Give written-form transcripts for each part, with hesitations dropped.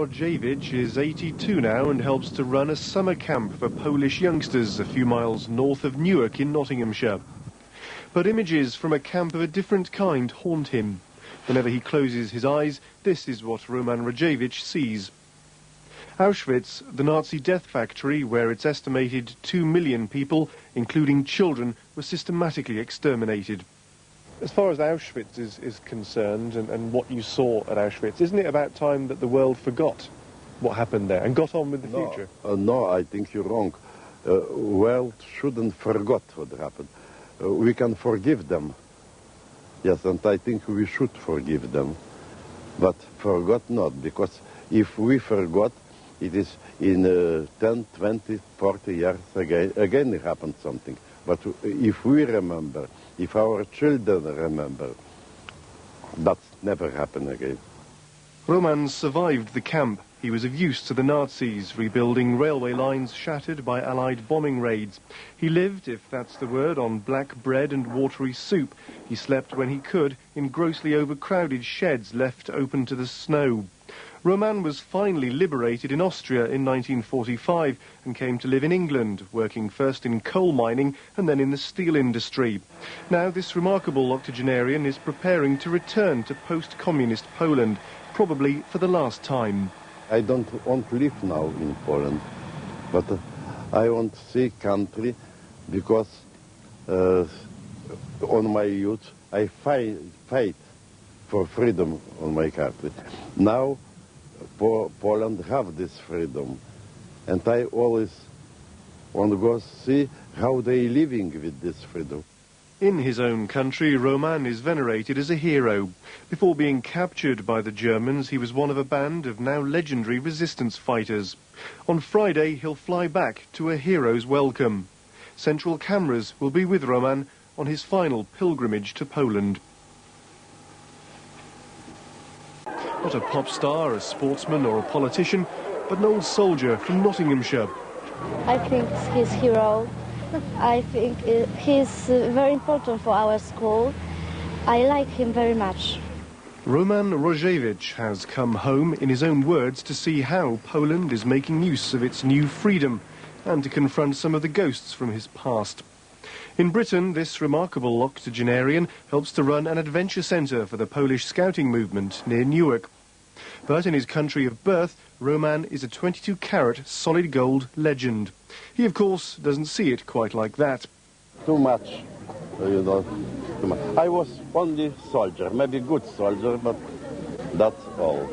Rodziewicz is 82 now and helps to run a summer camp for Polish youngsters a few miles north of Newark in Nottinghamshire. But images from a camp of a different kind haunt him. Whenever he closes his eyes, this is what Rodziewicz sees. Auschwitz, the Nazi death factory where it's estimated 2 million people, including children, were systematically exterminated. As far as Auschwitz is concerned and what you saw at Auschwitz, isn't it about time that the world forgot what happened there and got on with the future? No, I think you're wrong. World shouldn't forget what happened. We can forgive them. Yes, and I think we should forgive them. But forgot not, because if we forgot, it is in 10, 20, 40 years again it happened something. But if we remember, if our children remember, that's never happen again. Roman survived the camp. He was of use to the Nazis, rebuilding railway lines shattered by Allied bombing raids. He lived, if that's the word, on black bread and watery soup. He slept when he could in grossly overcrowded sheds left open to the snow. Roman was finally liberated in Austria in 1945 and came to live in England, working first in coal mining and then in the steel industry. Now this remarkable octogenarian is preparing to return to post-communist Poland, probably for the last time. I don't want to live now in Poland, but I want to see country because on my youth I fight for freedom on my country. Now Poland have this freedom, and I always want to go see how they living with this freedom. In his own country, Roman is venerated as a hero. Before being captured by the Germans, he was one of a band of now legendary resistance fighters. On Friday, he'll fly back to a hero's welcome. Central cameras will be with Roman on his final pilgrimage to Poland. Not a pop star, a sportsman or a politician, but an old soldier from Nottinghamshire. I think he's a hero. I think he's very important for our school. I like him very much. Roman Rodziewicz has come home, in his own words, to see how Poland is making use of its new freedom and to confront some of the ghosts from his past. In Britain, this remarkable octogenarian helps to run an adventure centre for the Polish scouting movement near Newark. But in his country of birth, Roman is a 22-carat solid gold legend. He, of course, doesn't see it quite like that. Too much, you know, too much. I was only soldier, maybe good soldier, but that's all.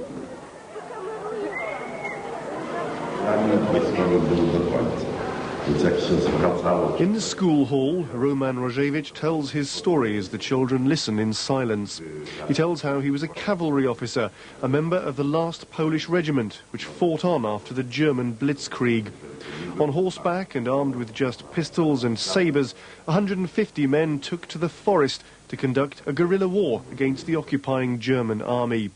In the school hall, Roman Rodziewicz tells his story as the children listen in silence. He tells how he was a cavalry officer, a member of the last Polish regiment, which fought on after the German Blitzkrieg. On horseback and armed with just pistols and sabres, 150 men took to the forest to conduct a guerrilla war against the occupying German army.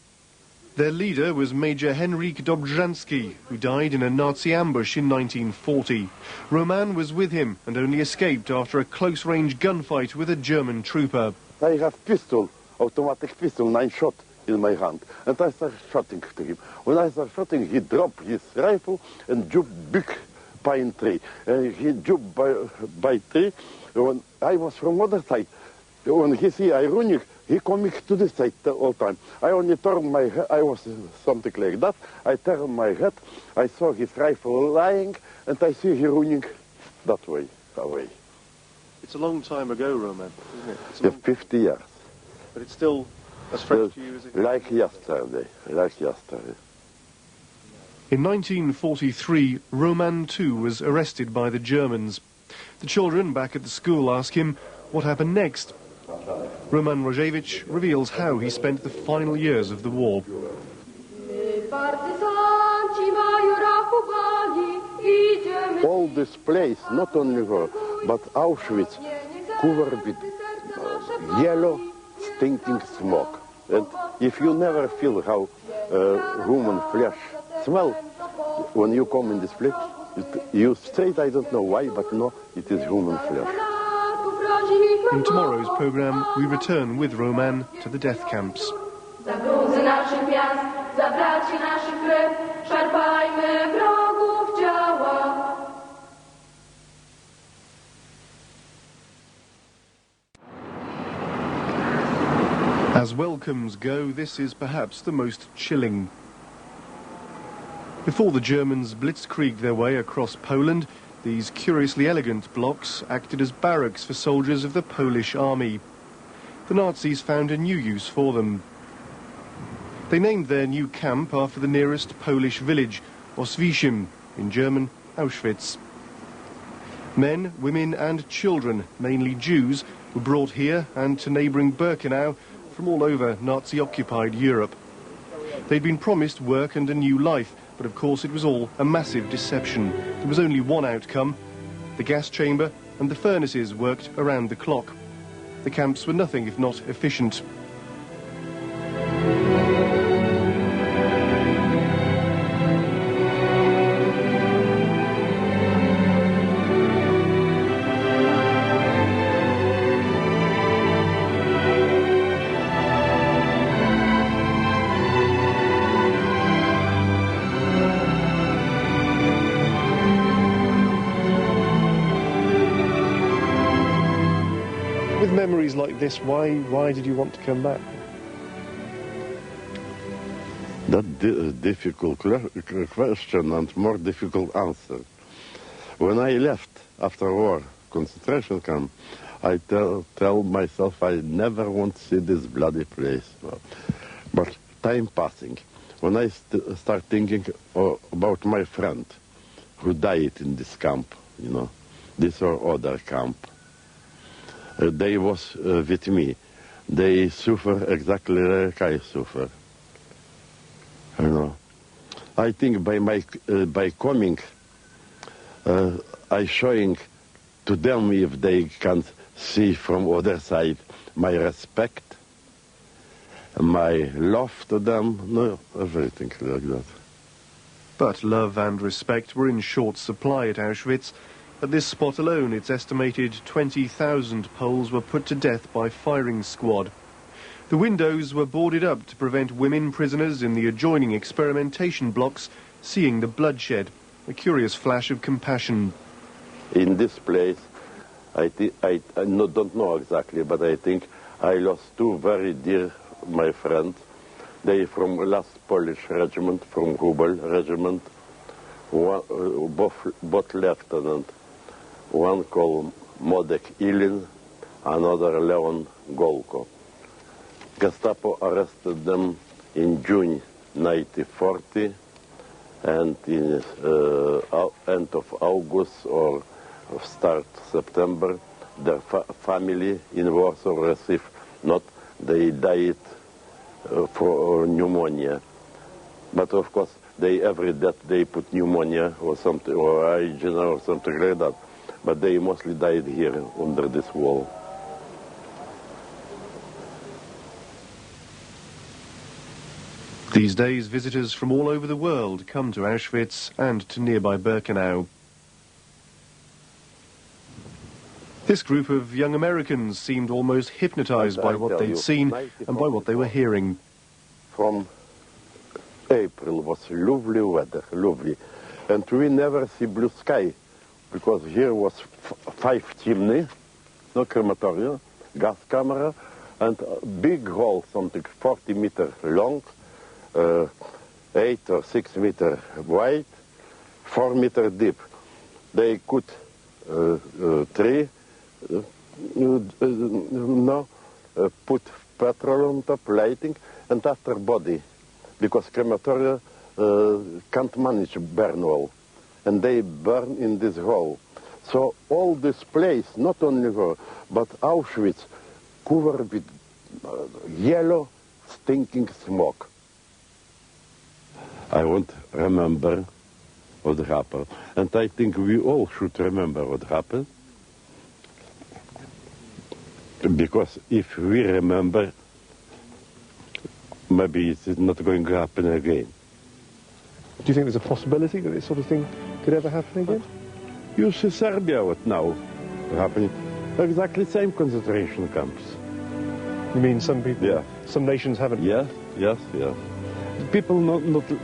Their leader was Major Henryk Dobrzański, who died in a Nazi ambush in 1940. Roman was with him and only escaped after a close-range gunfight with a German trooper. I have pistol, automatic pistol, 9 shot in my hand, and I started shooting to him. When I started shooting, he dropped his rifle and jumped big pine tree. He jumped by tree. When I was from other side, when he see I running, he coming to this side all time. I only turned my head, I was something like that. I turned my head, I saw his rifle lying, and I see he running that way, away. It's a long time ago, Roman, isn't it? 50 years. But it's still as fresh to you as it is. Like yesterday, like yesterday. In 1943, Roman too was arrested by the Germans. The children back at the school ask him what happened next. Roman Rodziewicz reveals how he spent the final years of the war. All this place, not only war, but Auschwitz, covered with yellow, stinking smoke. And if you never feel how human flesh smells, when you come in this place, you say, I don't know why, but no, it is human flesh. In tomorrow's programme, we return with Roman to the death camps. naszych miast, za braci naszych krew, szarpajmy wrogów ciała. As welcomes go, this is perhaps the most chilling. Before the Germans blitzkrieged their way across Poland, these curiously elegant blocks acted as barracks for soldiers of the Polish army. The Nazis found a new use for them. They named their new camp after the nearest Polish village, Auschwitz, in German, Auschwitz. Men, women and children, mainly Jews, were brought here and to neighbouring Birkenau from all over Nazi-occupied Europe. They'd been promised work and a new life, but of course it was all a massive deception. There was only one outcome. The gas chamber and the furnaces worked around the clock. The camps were nothing if not efficient. With memories like this, why did you want to come back? That's a difficult question and more difficult answer. When I left after war, concentration camp, I tell myself I never want to see this bloody place. But time passing, when I start thinking about my friend who died in this camp, you know, this or other camp, they was with me. They suffer exactly like I suffer. You know, I think by coming, I showing to them, if they can see from other side, my respect, my love to them, no, everything like that. But love and respect were in short supply at Auschwitz. At this spot alone, it's estimated 20,000 Poles were put to death by firing squad. The windows were boarded up to prevent women prisoners in the adjoining experimentation blocks seeing the bloodshed, a curious flash of compassion. In this place, I don't know exactly, but I think I lost two very dear my friends. They from last Polish regiment, from Hubel regiment, both lieutenant. One called Modek Ilin, another Leon Golko. Gestapo arrested them in June 1940, and in end of August or start September, their family in Warsaw received not, they died for pneumonia. But of course, every death they put pneumonia or something, or angina or something like that. But they mostly died here under this wall. These days, visitors from all over the world come to Auschwitz and to nearby Birkenau. This group of young Americans seemed almost hypnotized by what they'd seen and by what they were hearing. From April was lovely weather, lovely. And we never see blue sky, because here was 5 chimney, no crematorium, gas camera, and a big hole, something 40 meters long, 8 or 6 meters wide, 4 meters deep. They could put petrol on top, lighting, and after body, because crematoria can't manage burn well, and they burn in this hole. So all this place, not only hole, but Auschwitz, covered with yellow, stinking smoke. I won't remember what happened, and I think we all should remember what happened, because if we remember, maybe it's not going to happen again. Do you think there's a possibility that this sort of thing could ever happen again? You see Serbia, what now happening? Exactly same concentration camps. You mean some people? Yeah. Some nations haven't? Yes, yes, yes. People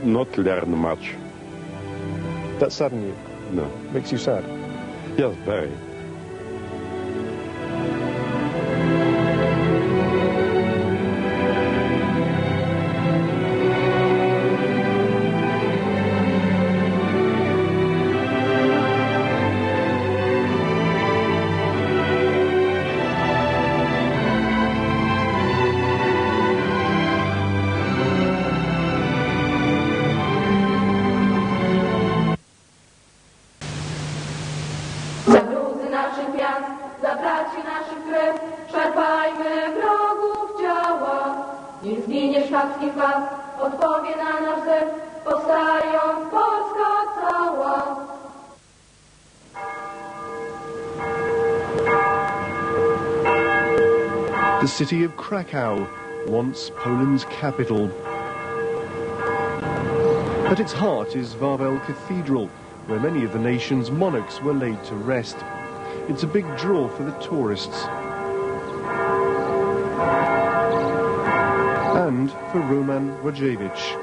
not learn much. That sadden you? No. Makes you sad? Yes, very. Za gruzy naszych miast, za braci naszych krew, szarpajmy wrogów ciała. Niech zginie szwedzki flag, odpowie na nasz zew, powstając Polska cała. The city of Krakow, once Poland's capital. At its heart is Wawel Cathedral, where many of the nation's monarchs were laid to rest. It's a big draw for the tourists. And for Rodziewicz.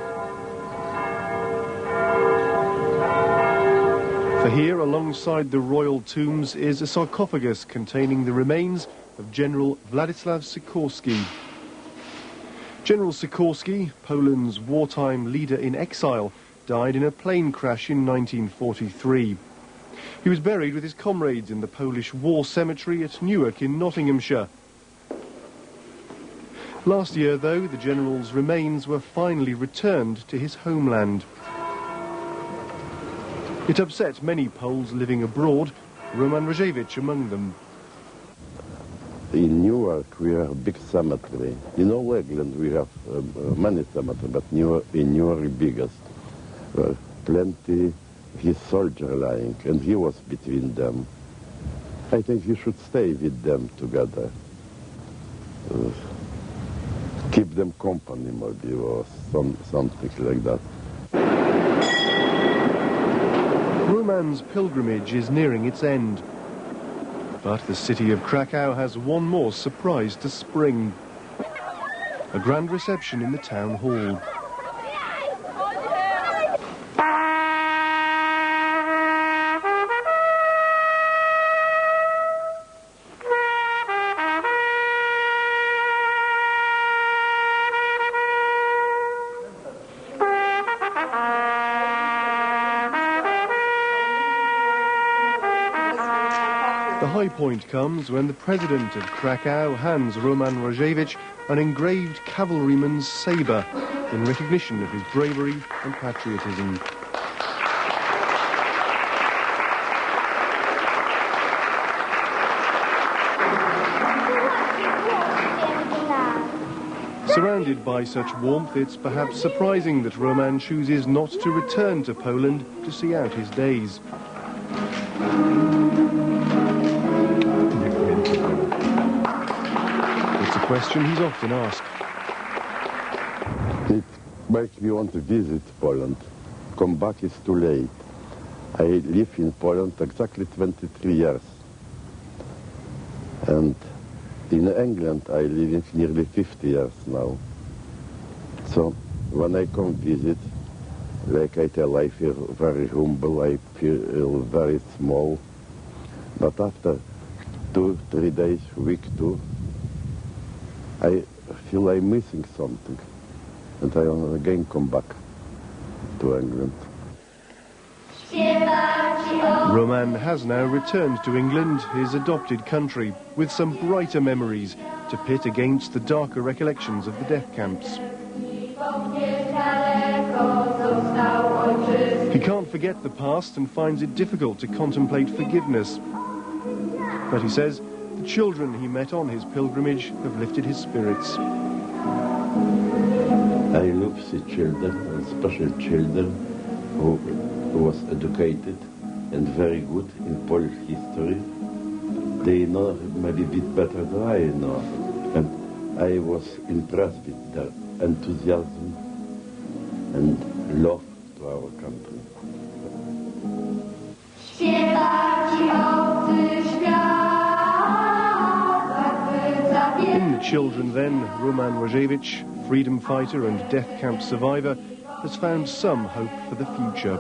For here, alongside the royal tombs, is a sarcophagus containing the remains of General Władysław Sikorski. General Sikorski, Poland's wartime leader in exile, died in a plane crash in 1943. He was buried with his comrades in the Polish war cemetery at Newark in Nottinghamshire. Last year, though, the general's remains were finally returned to his homeland. It upset many Poles living abroad, Rodziewicz among them. In Newark we have a big cemetery. In all England we have many cemeteries, but in Newark biggest. Plenty his soldier lying, and he was between them. I think he should stay with them together. Keep them company maybe, or something like that. Roman's pilgrimage is nearing its end. But the city of Krakow has one more surprise to spring. A grand reception in the town hall. The high point comes when the president of Krakow hands Rodziewicz an engraved cavalryman's sabre in recognition of his bravery and patriotism. Surrounded by such warmth, it's perhaps surprising that Roman chooses not to return to Poland to see out his days. It's a question he's often asked. It makes me want to visit Poland. Come back is too late. I live in Poland exactly 23 years. And in England I live nearly 50 years now. So when I come visit, like I tell, I feel very humble, I feel very small. But after 2-3 days, week 2, I feel I'm missing something. And I want again come back to England. Roman has now returned to England, his adopted country, with some brighter memories to pit against the darker recollections of the death camps. He can't forget the past and finds it difficult to contemplate forgiveness. But he says the children he met on his pilgrimage have lifted his spirits. I love the children, especially children who was educated and very good in Polish history. They know maybe a bit better than I know. And I was impressed with their enthusiasm and love to our country. In the children then, Rodziewicz freedom fighter and death camp survivor, has found some hope for the future.